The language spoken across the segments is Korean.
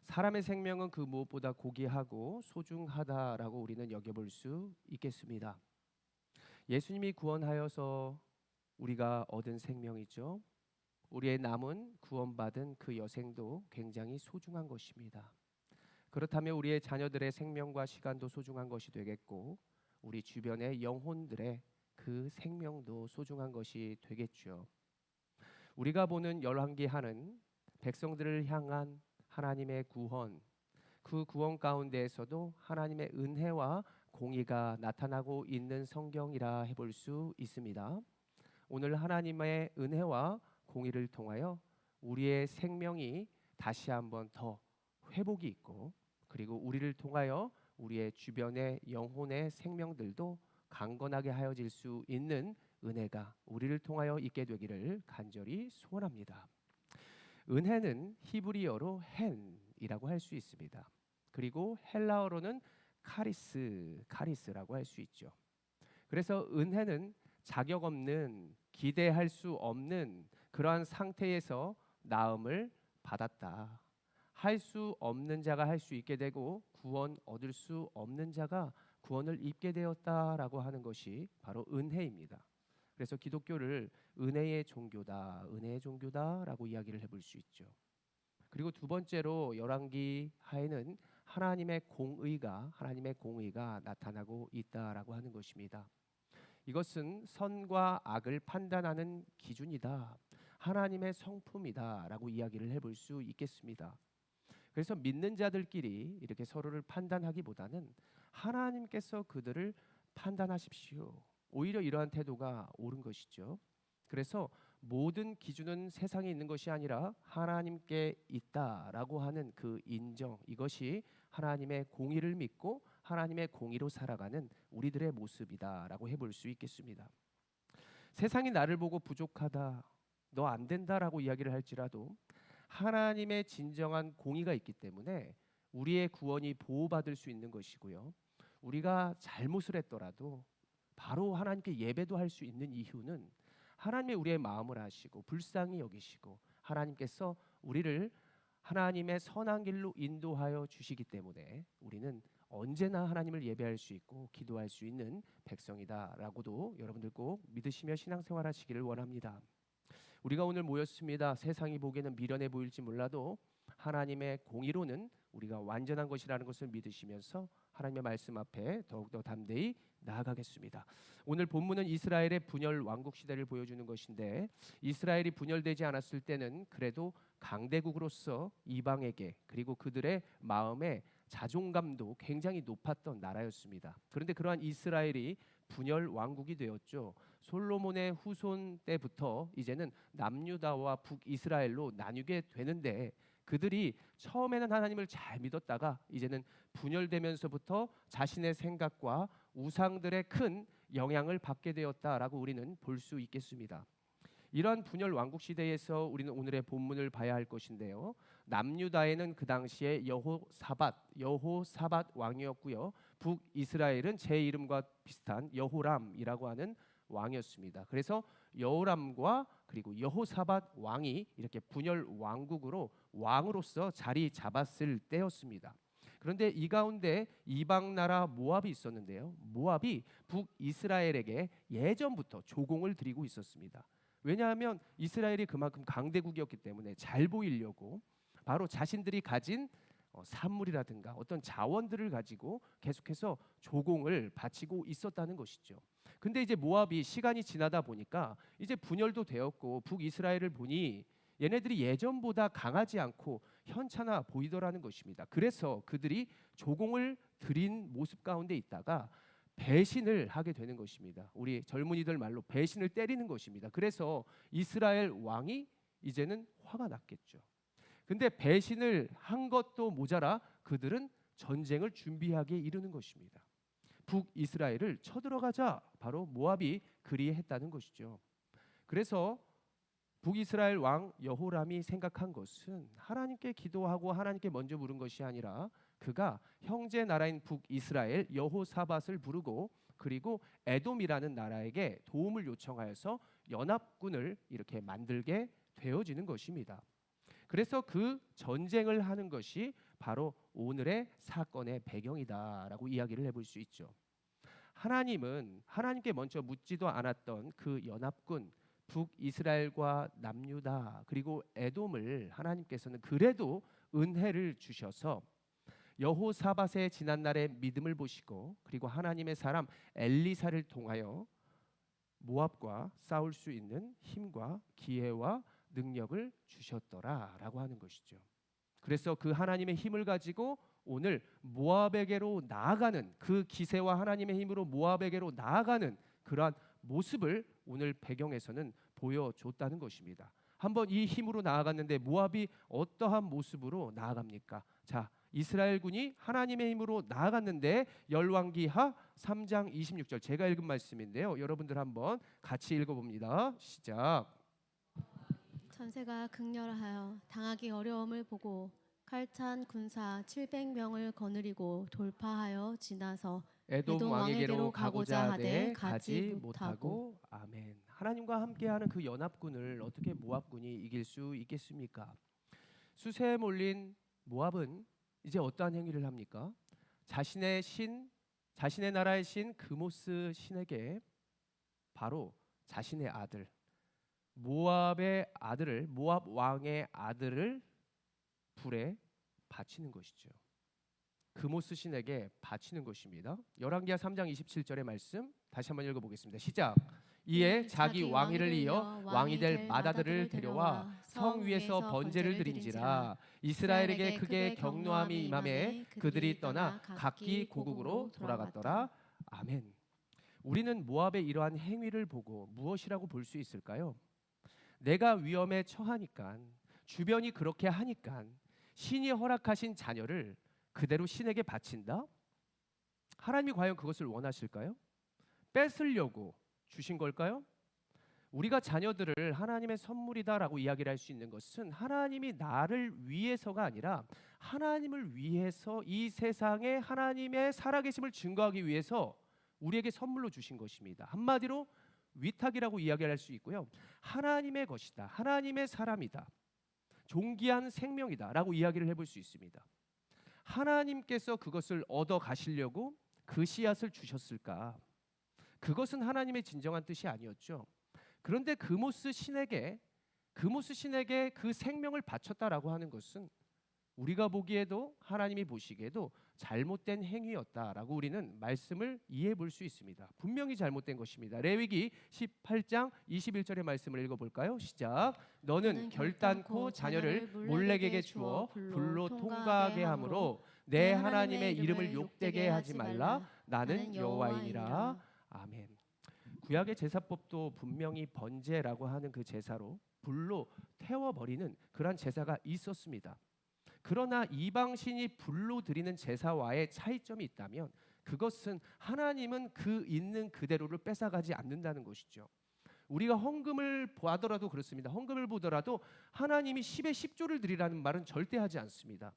사람의 생명은 그 무엇보다 고귀하고 소중하다라고 우리는 여겨볼 수 있겠습니다. 예수님이 구원하여서 우리가 얻은 생명이죠. 우리의 남은 구원받은 그 여생도 굉장히 소중한 것입니다. 그렇다면 우리의 자녀들의 생명과 시간도 소중한 것이 되겠고, 우리 주변의 영혼들의 그 생명도 소중한 것이 되겠죠. 우리가 보는 열왕기하는 백성들을 향한 하나님의 구원, 그 구원 가운데에서도 하나님의 은혜와 공의가 나타나고 있는 성경이라 해볼 수 있습니다. 오늘 하나님의 은혜와 공의를 통하여 우리의 생명이 다시 한번 더 회복이 있고, 그리고 우리를 통하여 우리의 주변의 영혼의 생명들도 강건하게 하여질 수 있는 은혜가 우리를 통하여 있게 되기를 간절히 소원합니다. 은혜는 히브리어로 헨이라고 할 수 있습니다. 그리고 헬라어로는 카리스라고 할 수 있죠. 그래서 은혜는 자격 없는, 기대할 수 없는 그러한 상태에서 나음을 받았다. 할 수 없는 자가 할 수 있게 되고, 구원 얻을 수 없는 자가 구원을 입게 되었다라고 하는 것이 바로 은혜입니다. 그래서 기독교를 은혜의 종교다라고 이야기를 해볼 수 있죠. 그리고 두 번째로 열왕기 하에는 하나님의 공의가 나타나고 있다라고 하는 것입니다. 이것은 선과 악을 판단하는 기준이다, 하나님의 성품이다라고 이야기를 해볼 수 있겠습니다. 그래서 믿는 자들끼리 이렇게 서로를 판단하기보다는 하나님께서 그들을 판단하십시오. 오히려 이러한 태도가 옳은 것이죠. 그래서 모든 기준은 세상에 있는 것이 아니라 하나님께 있다라고 하는 그 인정, 이것이 하나님의 공의를 믿고 하나님의 공의로 살아가는 우리들의 모습이다라고 해볼 수 있겠습니다. 세상이 나를 보고 부족하다, 너 안 된다라고 이야기를 할지라도 하나님의 진정한 공의가 있기 때문에 우리의 구원이 보호받을 수 있는 것이고요. 우리가 잘못을 했더라도 바로 하나님께 예배도 할 수 있는 이유는 하나님의 우리의 마음을 아시고 불쌍히 여기시고 하나님께서 우리를 하나님의 선한 길로 인도하여 주시기 때문에 우리는 언제나 하나님을 예배할 수 있고 기도할 수 있는 백성이다라고도 여러분들 꼭 믿으시며 신앙생활 하시기를 원합니다. 우리가 오늘 모였습니다. 세상이 보기에는 미련해 보일지 몰라도 하나님의 공의로는 우리가 완전한 것이라는 것을 믿으시면서 하나님의 말씀 앞에 더욱더 담대히 나아가겠습니다. 오늘 본문은 이스라엘의 분열 왕국 시대를 보여주는 것인데, 이스라엘이 분열되지 않았을 때는 그래도 강대국으로서 이방에게, 그리고 그들의 마음에 자존감도 굉장히 높았던 나라였습니다. 그런데 그러한 이스라엘이 분열 왕국이 되었죠. 솔로몬의 후손 때부터 이제는 남유다와 북이스라엘로 나뉘게 되는데, 그들이 처음에는 하나님을 잘 믿었다가 이제는 분열되면서부터 자신의 생각과 우상들의 큰 영향을 받게 되었다라고 우리는 볼 수 있겠습니다. 이러한 분열 왕국 시대에서 우리는 오늘의 본문을 봐야 할 것인데요. 남유다에는 그 당시에 여호사밧 왕이었고요. 북이스라엘은 제 이름과 비슷한 여호람이라고 하는 왕이었습니다. 그래서 여호람과 그리고 여호사밧 왕이 이렇게 분열 왕국으로 왕으로서 자리 잡았을 때였습니다. 그런데 이 가운데 이방 나라 모압이 있었는데요. 모압이 북이스라엘에게 예전부터 조공을 드리고 있었습니다. 왜냐하면 이스라엘이 그만큼 강대국이었기 때문에 잘 보이려고 바로 자신들이 가진 산물이라든가 어떤 자원들을 가지고 계속해서 조공을 바치고 있었다는 것이죠. 근데 이제 모압이 시간이 지나다 보니까 이제 분열도 되었고 북이스라엘을 보니 얘네들이 예전보다 강하지 않고 현찮아 보이더라는 것입니다. 그래서 그들이 조공을 드린 모습 가운데 있다가 배신을 하게 되는 것입니다. 우리 젊은이들 말로 배신을 때리는 것입니다. 그래서 이스라엘 왕이 이제는 화가 났겠죠. 근데 배신을 한 것도 모자라 그들은 전쟁을 준비하기에 이르는 것입니다. 북이스라엘을 쳐들어가자 바로 모압이 그리했다는 것이죠. 그래서 북이스라엘 왕 여호람이 생각한 것은 하나님께 기도하고 하나님께 먼저 물은 것이 아니라 그가 형제 나라인 북이스라엘 여호사밧을 부르고 그리고 에돔이라는 나라에게 도움을 요청하여서 연합군을 이렇게 만들게 되어지는 것입니다. 그래서 그 전쟁을 하는 것이 바로 오늘의 사건의 배경이다라고 이야기를 해볼 수 있죠. 하나님은 하나님께 먼저 묻지도 않았던 그 연합군 북이스라엘과 남유다 그리고 에돔을 하나님께서는 그래도 은혜를 주셔서 여호사밧의 지난날의 믿음을 보시고 그리고 하나님의 사람 엘리사를 통하여 모압과 싸울 수 있는 힘과 기회와 능력을 주셨더라라고 하는 것이죠. 그래서 그 하나님의 힘을 가지고 오늘 모압에게로 나아가는 그 기세와 하나님의 힘으로 모압에게로 나아가는 그러한 모습을 오늘 배경에서는 보여줬다는 것입니다. 한번 이 힘으로 나아갔는데 모압이 어떠한 모습으로 나아갑니까? 자, 이스라엘군이 하나님의 힘으로 나아갔는데 열왕기하 3장 26절 제가 읽은 말씀인데요. 여러분들 한번 같이 읽어봅니다. 시작. 전세가 극렬하여 당하기 어려움을 보고 칼찬 군사 700명을 거느리고 돌파하여 지나서 에돔 왕에게로 가고자 하되 가지 못하고. 아멘. 하나님과 함께하는 그 연합군을 어떻게 모압군이 이길 수 있겠습니까? 수세에 몰린 모압은 이제 어떠한 행위를 합니까? 자신의 나라의 신 그모스 신에게 바로 자신의 아들 모압 왕의 아들을 불에 바치는 것이죠. 그모스 신에게 바치는 것입니다. 열왕기하 3장 27절의 말씀 다시 한번 읽어보겠습니다. 시작. 이에 자기 왕위를 이어 왕이 될 맏아들을 데려와 성 위에서 번제를 드린지라. 이스라엘에게 크게 경노함이 임하매 그들이 떠나 각기 고국으로 돌아갔더라. 아멘. 우리는 모압의 이러한 행위를 보고 무엇이라고 볼 수 있을까요? 내가 위험에 처하니까, 주변이 그렇게 하니까 신이 허락하신 자녀를 그대로 신에게 바친다? 하나님이 과연 그것을 원하실까요? 뺏으려고 주신 걸까요? 우리가 자녀들을 하나님의 선물이다라고 이야기를 할 수 있는 것은 하나님이 나를 위해서가 아니라 하나님을 위해서 이 세상에 하나님의 살아계심을 증거하기 위해서 우리에게 선물로 주신 것입니다. 한마디로 위탁이라고 이야기할 수 있고요. 하나님의 것이다. 하나님의 사람이다. 존귀한 생명이다 라고 이야기를 해볼 수 있습니다. 하나님께서 그것을 얻어 가시려고 그 씨앗을 주셨을까? 그것은 하나님의 진정한 뜻이 아니었죠. 그런데 그모스 신에게 그 생명을 바쳤다라고 하는 것은 우리가 보기에도 하나님이 보시기에도 잘못된 행위였다라고 우리는 말씀을 이해해 볼 수 있습니다. 분명히 잘못된 것입니다. 레위기 18장 21절의 말씀을 읽어볼까요? 시작. 너는 결단코 자녀를 몰렉에게 주어 불로 통과하게 함으로 내 하나님의 이름을 욕되게 하지 말라. 나는 여호와이니라. 아멘. 구약의 제사법도 분명히 번제라고 하는 그 제사로 불로 태워버리는 그런 제사가 있었습니다. 그러나 이방 신이 불로 드리는 제사와의 차이점이 있다면 그것은 하나님은 그 있는 그대로를 뺏어가지 않는다는 것이죠. 우리가 헌금을 보더라도 그렇습니다. 헌금을 보더라도 하나님이 10의 10조를 드리라는 말은 절대 하지 않습니다.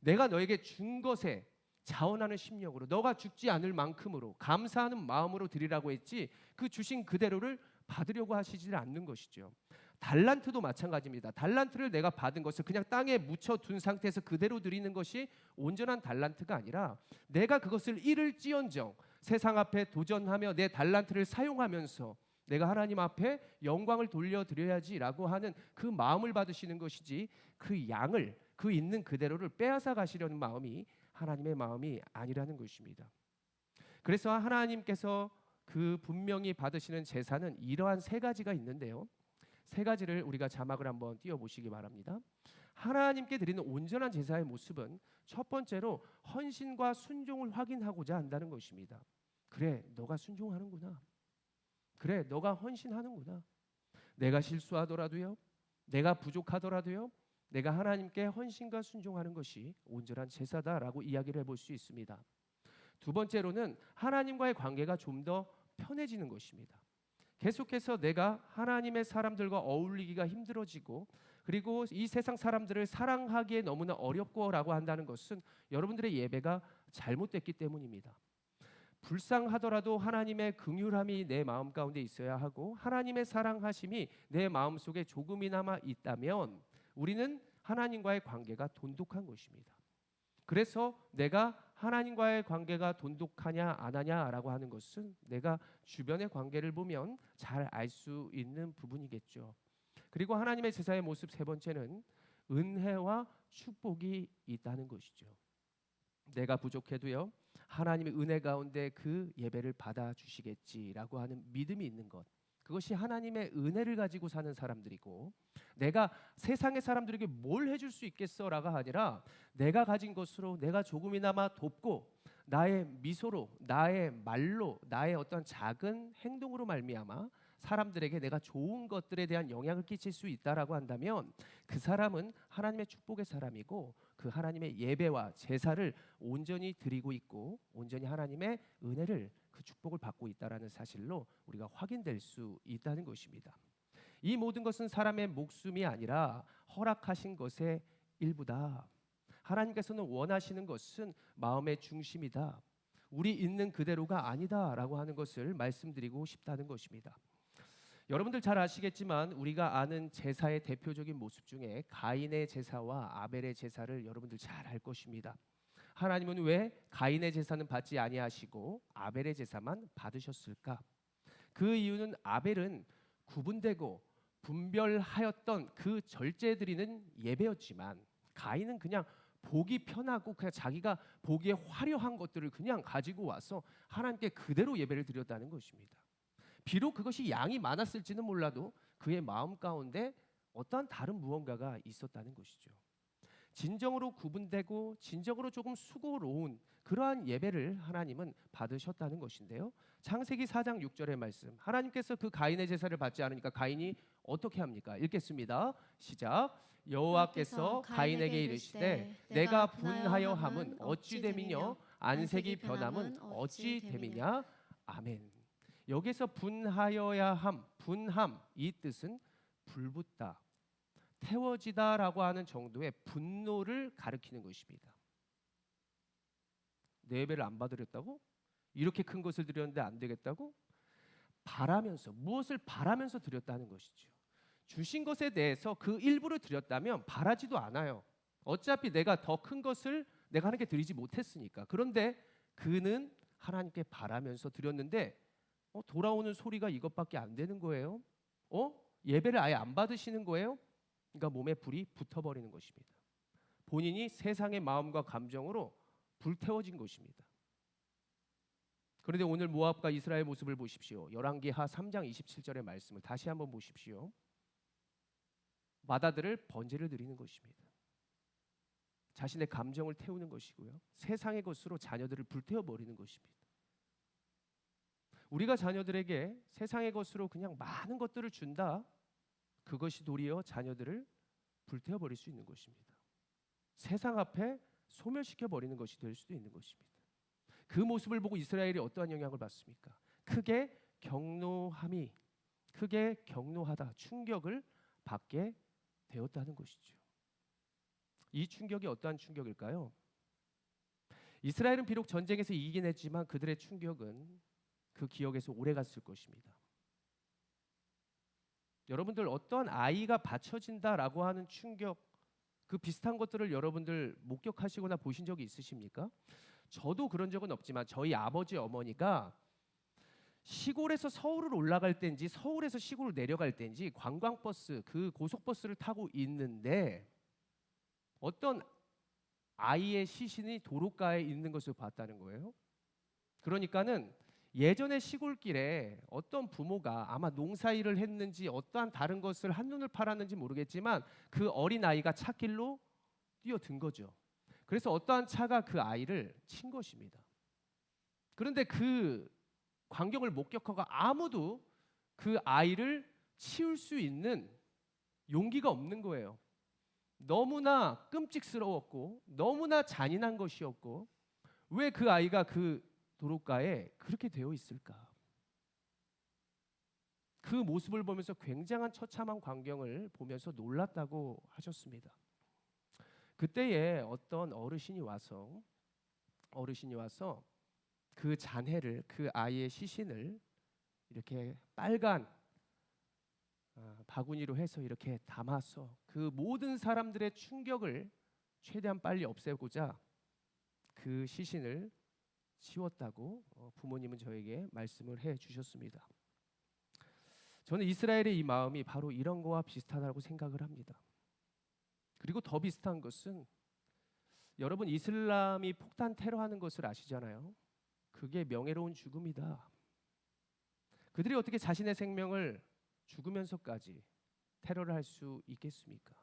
내가 너에게 준 것에 자원하는 심령으로 너가 죽지 않을 만큼으로 감사하는 마음으로 드리라고 했지 그 주신 그대로를 받으려고 하시지 않는 것이죠. 달란트도 마찬가지입니다. 달란트를 내가 받은 것을 그냥 땅에 묻혀둔 상태에서 그대로 드리는 것이 온전한 달란트가 아니라 내가 그것을 잃을지언정 세상 앞에 도전하며 내 달란트를 사용하면서 내가 하나님 앞에 영광을 돌려드려야지라고 하는 그 마음을 받으시는 것이지 그 양을 그 있는 그대로를 빼앗아 가시려는 마음이 하나님의 마음이 아니라는 것입니다. 그래서 하나님께서 그 분명히 받으시는 제사는 이러한 세 가지가 있는데요. 세 가지를 우리가 자막을 한번 띄워보시기 바랍니다. 하나님께 드리는 온전한 제사의 모습은 첫 번째로 헌신과 순종을 확인하고자 한다는 것입니다. 그래, 너가 순종하는구나. 그래, 너가 헌신하는구나. 내가 실수하더라도요, 내가 부족하더라도요, 내가 하나님께 헌신과 순종하는 것이 온전한 제사다라고 이야기를 해볼 수 있습니다. 두 번째로는 하나님과의 관계가 좀 더 편해지는 것입니다. 계속해서 내가 하나님의 사람들과 어울리기가 힘들어지고 그리고 이 세상 사람들을 사랑하기에 너무나 어렵고라고 한다는 것은 여러분들의 예배가 잘못됐기 때문입니다. 불쌍하더라도 하나님의 긍휼함이 내 마음 가운데 있어야 하고 하나님의 사랑하심이 내 마음속에 조금이나마 있다면 우리는 하나님과의 관계가 돈독한 것입니다. 그래서 내가 하나님과의 관계가 돈독하냐 안 하냐라고 하는 것은 내가 주변의 관계를 보면 잘 알 수 있는 부분이겠죠. 그리고 하나님의 제사의 모습 세 번째는 은혜와 축복이 있다는 것이죠. 내가 부족해도요, 하나님의 은혜 가운데 그 예배를 받아 주시겠지라고 하는 믿음이 있는 것. 그것이 하나님의 은혜를 가지고 사는 사람들이고, 내가 세상의 사람들에게 뭘 해줄 수 있겠어라가 아니라 내가 가진 것으로 내가 조금이나마 돕고 나의 미소로, 나의 말로, 나의 어떤 작은 행동으로 말미암아 사람들에게 내가 좋은 것들에 대한 영향을 끼칠 수 있다라고 한다면 그 사람은 하나님의 축복의 사람이고 그 하나님의 예배와 제사를 온전히 드리고 있고 온전히 하나님의 은혜를 그 축복을 받고 있다라는 사실로 우리가 확인될 수 있다는 것입니다. 이 모든 것은 사람의 목숨이 아니라 허락하신 것의 일부다. 하나님께서는 원하시는 것은 마음의 중심이다. 우리 있는 그대로가 아니다라고 하는 것을 말씀드리고 싶다는 것입니다. 여러분들 잘 아시겠지만 우리가 아는 제사의 대표적인 모습 중에 가인의 제사와 아벨의 제사를 여러분들 잘 알 것입니다. 하나님은 왜 가인의 제사는 받지 아니하시고 아벨의 제사만 받으셨을까? 그 이유는 아벨은 구분되고 분별하였던 그 절제 드리는 예배였지만 가인은 그냥 보기 편하고 그냥 자기가 보기에 화려한 것들을 그냥 가지고 와서 하나님께 그대로 예배를 드렸다는 것입니다. 비록 그것이 양이 많았을지는 몰라도 그의 마음 가운데 어떠한 다른 무언가가 있었다는 것이죠. 진정으로 구분되고 진정으로 조금 수고로운 그러한 예배를 하나님은 받으셨다는 것인데요. 창세기 4장 6절의 말씀, 하나님께서 그 가인의 제사를 받지 않으니까 가인이 어떻게 합니까? 읽겠습니다. 시작. 여호와께서 가인에게 이르시되 내가 분하여 함은 어찌 됨이뇨 안색이 변함은 어찌 됨이냐. 아멘. 여기서 분하여야 함, 분함, 이 뜻은 불붙다, 태워지다라고 하는 정도의 분노를 가리키는 것입니다. 내 예배를 안 받으렸다고? 이렇게 큰 것을 드렸는데 안 되겠다고? 바라면서, 무엇을 바라면서 드렸다는 것이죠. 주신 것에 대해서 그 일부를 드렸다면 바라지도 않아요. 어차피 내가 더 큰 것을 내가 하나님께 드리지 못했으니까. 그런데 그는 하나님께 바라면서 드렸는데 돌아오는 소리가 이것밖에 안 되는 거예요. 예배를 아예 안 받으시는 거예요. 그러니까 몸에 불이 붙어버리는 것입니다. 본인이 세상의 마음과 감정으로 불태워진 것입니다. 그런데 오늘 모압과 이스라엘 모습을 보십시오. 열왕기하 3장 27절의 말씀을 다시 한번 보십시오. 마다들을 번제를 드리는 것입니다. 자신의 감정을 태우는 것이고요. 세상의 것으로 자녀들을 불태워버리는 것입니다. 우리가 자녀들에게 세상의 것으로 그냥 많은 것들을 준다. 그것이 도리어 자녀들을 불태워버릴 수 있는 것입니다. 세상 앞에 소멸시켜버리는 것이 될 수도 있는 것입니다. 그 모습을 보고 이스라엘이 어떠한 영향을 받습니까? 크게 경노하다, 충격을 받게 되었다는 것이죠. 이 충격이 어떠한 충격일까요? 이스라엘은 비록 전쟁에서 이기긴 했지만 그들의 충격은 그 기억에서 오래 갔을 것입니다. 여러분들 어떤 아이가 받쳐진다라고 하는 충격, 그 비슷한 것들을 여러분들 목격하시거나 보신 적이 있으십니까? 저도 그런 적은 없지만 저희 아버지 어머니가 시골에서 서울을 올라갈 때인지 서울에서 시골을 내려갈 때인지 관광버스, 그 고속버스를 타고 있는데 어떤 아이의 시신이 도로가에 있는 것을 봤다는 거예요. 그러니까는 예전에 시골길에 어떤 부모가 아마 농사일을 했는지 어떠한 다른 것을 한눈을 팔았는지 모르겠지만 그 어린 아이가 찻길로 뛰어든 거죠. 그래서 어떠한 차가 그 아이를 친 것입니다. 그런데 그 광경을 목격하고 아무도 그 아이를 치울 수 있는 용기가 없는 거예요. 너무나 끔찍스러웠고 너무나 잔인한 것이었고 왜 그 아이가 그 도로가에 그렇게 되어 있을까? 그 모습을 보면서 굉장한 처참한 광경을 보면서 놀랐다고 하셨습니다. 그때에 어떤 어르신이 와서 그 잔해를, 그 아이의 시신을 이렇게 빨간 바구니로 해서 이렇게 담아서 그 모든 사람들의 충격을 최대한 빨리 없애고자 그 시신을 치웠다고 부모님은 저에게 말씀을 해 주셨습니다. 저는 이스라엘의 이 마음이 바로 이런 거와 비슷하다고 생각을 합니다. 그리고 더 비슷한 것은 여러분 이슬람이 폭탄 테러하는 것을 아시잖아요. 그게 명예로운 죽음이다. 그들이 어떻게 자신의 생명을 죽으면서까지 테러를 할 수 있겠습니까?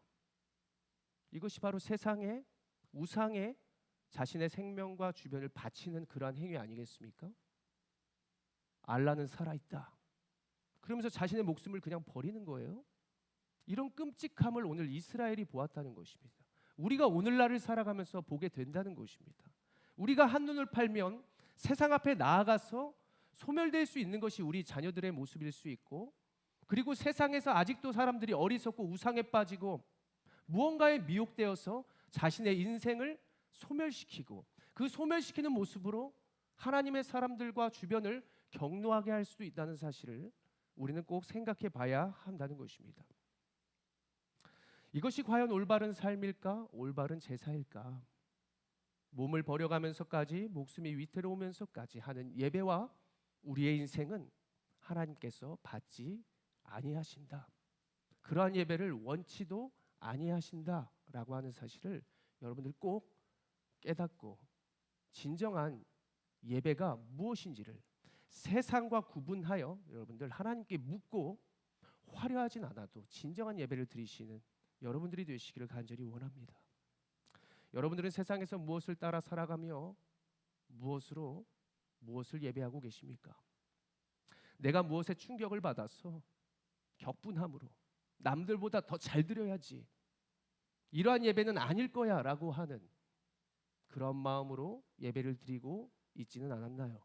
이것이 바로 세상의 우상에 자신의 생명과 주변을 바치는 그러한 행위 아니겠습니까? 알라는 살아있다. 그러면서 자신의 목숨을 그냥 버리는 거예요. 이런 끔찍함을 오늘 이스라엘이 보았다는 것입니다. 우리가 오늘날을 살아가면서 보게 된다는 것입니다. 우리가 한눈을 팔면 세상 앞에 나아가서 소멸될 수 있는 것이 우리 자녀들의 모습일 수 있고, 그리고 세상에서 아직도 사람들이 어리석고 우상에 빠지고 무언가에 미혹되어서 자신의 인생을 소멸시키고 그 소멸시키는 모습으로 하나님의 사람들과 주변을 격노하게 할 수도 있다는 사실을 우리는 꼭 생각해 봐야 한다는 것입니다. 이것이 과연 올바른 삶일까? 올바른 제사일까? 몸을 버려가면서까지 목숨이 위태로우면서까지 하는 예배와 우리의 인생은 하나님께서 받지 아니하신다. 그러한 예배를 원치도 아니하신다라고 하는 사실을 여러분들 꼭 깨닫고 진정한 예배가 무엇인지를 세상과 구분하여 여러분들 하나님께 묻고 화려하진 않아도 진정한 예배를 드리시는 여러분들이 되시기를 간절히 원합니다. 여러분들은 세상에서 무엇을 따라 살아가며 무엇을 예배하고 계십니까? 내가 무엇에 충격을 받아서 격분함으로 남들보다 더 잘 드려야지, 이러한 예배는 아닐 거야 라고 하는 그런 마음으로 예배를 드리고 있지는 않았나요?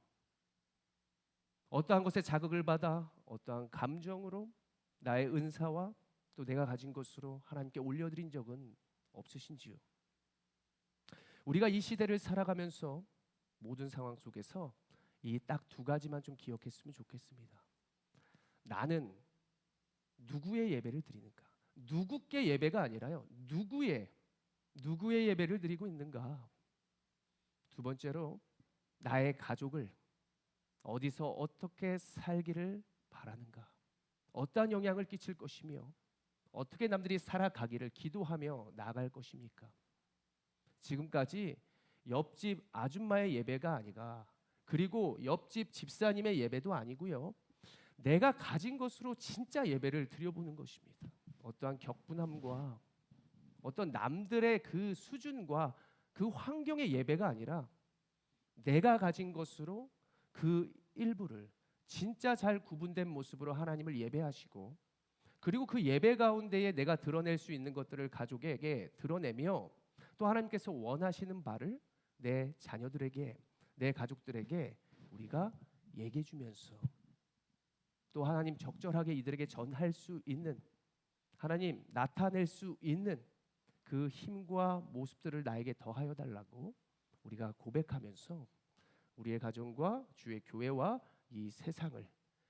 어떠한 것에 자극을 받아 어떠한 감정으로 나의 은사와 또 내가 가진 것으로 하나님께 올려드린 적은 없으신지요? 우리가 이 시대를 살아가면서 모든 상황 속에서 이 딱 두 가지만 좀 기억했으면 좋겠습니다. 나는 누구의 예배를 드리는가? 누구께 예배가 아니라요, 누구의 예배를 드리고 있는가? 두 번째로 나의 가족을 어디서 어떻게 살기를 바라는가? 어떠한 영향을 끼칠 것이며 어떻게 남들이 살아가기를 기도하며 나아갈 것입니까? 지금까지 옆집 아줌마의 예배가 아니라, 그리고 옆집 집사님의 예배도 아니고요, 내가 가진 것으로 진짜 예배를 드려보는 것입니다. 어떠한 격분함과 어떤 남들의 그 수준과 그 환경의 예배가 아니라 내가 가진 것으로 그 일부를 진짜 잘 구분된 모습으로 하나님을 예배하시고, 그리고 그 예배 가운데에 내가 드러낼 수 있는 것들을 가족에게 드러내며 또 하나님께서 원하시는 바를 내 자녀들에게, 내 가족들에게 우리가 얘기해 주면서 또 하나님 적절하게 이들에게 전할 수 있는, 하나님 나타낼 수 있는 그 힘과 모습들을 나에게 더하여 달라고 우리가 고백하면서 우리의 가정과 주의 교회와 이 세상을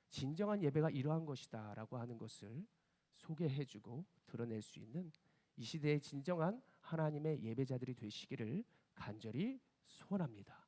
진정한 예배가 이러한 것이다 라고 하는 것을 소개해주고 드러낼 수 있는 이 시대의 진정한 하나님의 예배자들이 되시기를 간절히 소원합니다.